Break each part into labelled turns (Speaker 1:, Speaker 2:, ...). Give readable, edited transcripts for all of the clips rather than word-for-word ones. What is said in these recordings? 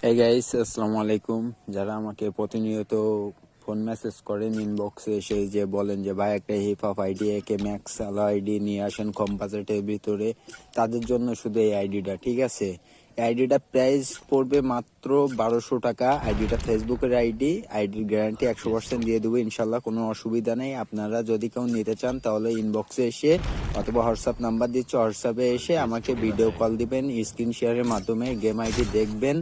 Speaker 1: Hey guys, আসসালামু আলাইকুম। যারা আমাকে প্রতিনিয়ত ফোন মেসেজ করেন ইনবক্সে এসে যে বলেন যে ভাই একটা হিপ হপ আইডি একে ম্যাক্স আলা আইডি নিয়ে আসেন কম বাজেটের ভিতরে, তাদের জন্য শুধু এই আইডিটা, ঠিক আছে? এই আইডিটা প্রাইস পড়বে মাত্র 1200 টাকা। আইডিটা ফেসবুকের আইডির গ্যারান্টি 100% দিয়ে দেবো ইনশাল্লাহ, কোনো অসুবিধা নেই। আপনারা যদি কেউ নিতে চান তাহলে ইনবক্সে এসে অথবা হোয়াটসঅ্যাপ নাম্বার দিচ্ছে, হোয়াটসঅ্যাপে এসে আমাকে ভিডিও কল দিবেন, স্ক্রিন শেয়ারের মাধ্যমে গেম আইডি দেখবেন,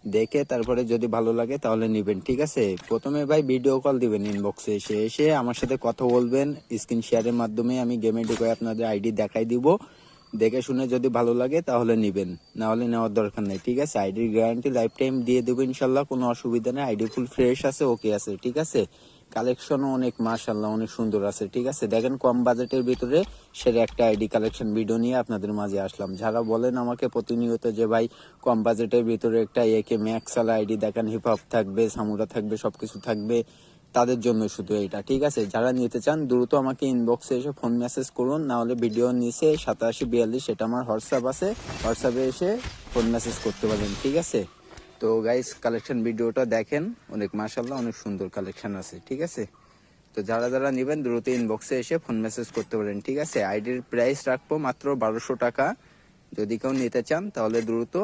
Speaker 1: দেখে তারপরে যদি ভালো লাগে তাহলে নিবেন, ঠিক আছে? প্রথমে ভাই ভিডিও কল দিবেন, ইনবক্সে এসে এসে আমার সাথে কথা বলবেন, স্ক্রিন শেয়ারের মাধ্যমে আমি গেমে ঢুকে আপনাদের আইডি দেখাই দিব। দেখে শুনে যদি ভালো লাগে তাহলে নিবেন, না হলে নেওয়ার দরকার নেই, ঠিক আছে? আইডির গ্যারান্টি লাইফ টাইম দিয়ে দেবো ইনশাল্লাহ, কোনো অসুবিধা নেই। আইডি ফুল ফ্রেশ আছে, ওকে আছে, ঠিক আছে? কালেকশনও অনেক মাশাআল্লাহ অনেক সুন্দর আছে, ঠিক আছে? দেখেন কম বাজেটের ভিতরে সেটা একটা আইডি কালেকশন ভিডিও নিয়ে আপনাদের মাঝে আসলাম। যারা বলেন আমাকে প্রতিনিয়ত যে ভাই কম বাজেটের ভিতরে একটা একে ম্যাক্স আলা আইডি দেখান, হিপ হপ থাকবে, সামুরা থাকবে, সবকিছু থাকবে, তাদের জন্য শুধু এটা, ঠিক আছে? যারা নিতে চান দ্রুত আমাকে ইনবক্সে এসে ফোন মেসেজ করুন, না হলে ভিডিও নিচে 8742 সেটা আমার হোয়াটসঅ্যাপ আছে, হোয়াটসঅ্যাপে এসে ফোন মেসেজ করতে পারেন, ঠিক আছে? তো গাইস, কালেকশন ভিডিওটা দেখেন, অনেক মাশাআল্লাহ অনেক সুন্দর কালেকশন আছে, ঠিক আছে? তো যারা যারা নেবেন দ্রুত ইনবক্সে এসে ফোন মেসেজ করতে পারেন, ঠিক আছে? আইডির প্রাইস রাখবো মাত্র 1200 টাকা। যদি কেউ নিতে চান তাহলে দ্রুত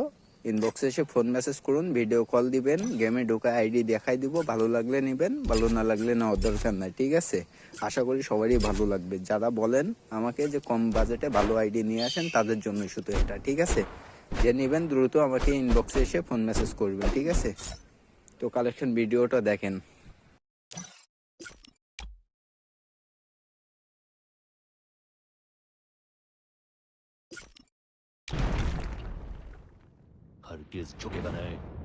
Speaker 1: ইনবক্সে এসে ফোন মেসেজ করুন, ভিডিও কল দিবেন, গেমে ঢোকা আইডি দেখাই দিব, ভালো লাগলে নেবেন, ভালো না লাগলে নেওয়ার দরকার নাই, ঠিক আছে? আশা করি সবারই ভালো লাগবে। যারা বলেন আমাকে যে কম বাজেটে ভালো আইডি নিয়ে আসেন, তাদের জন্য শুধু এটা, ঠিক আছে? যে নেবেন দ্রুত আমাকে ইনবক্সে এসে ফোন মেসেজ করবেন, ঠিক আছে? তো কালেকশন ভিডিওটা দেখেন।
Speaker 2: हरगिज झुकेगा नहीं।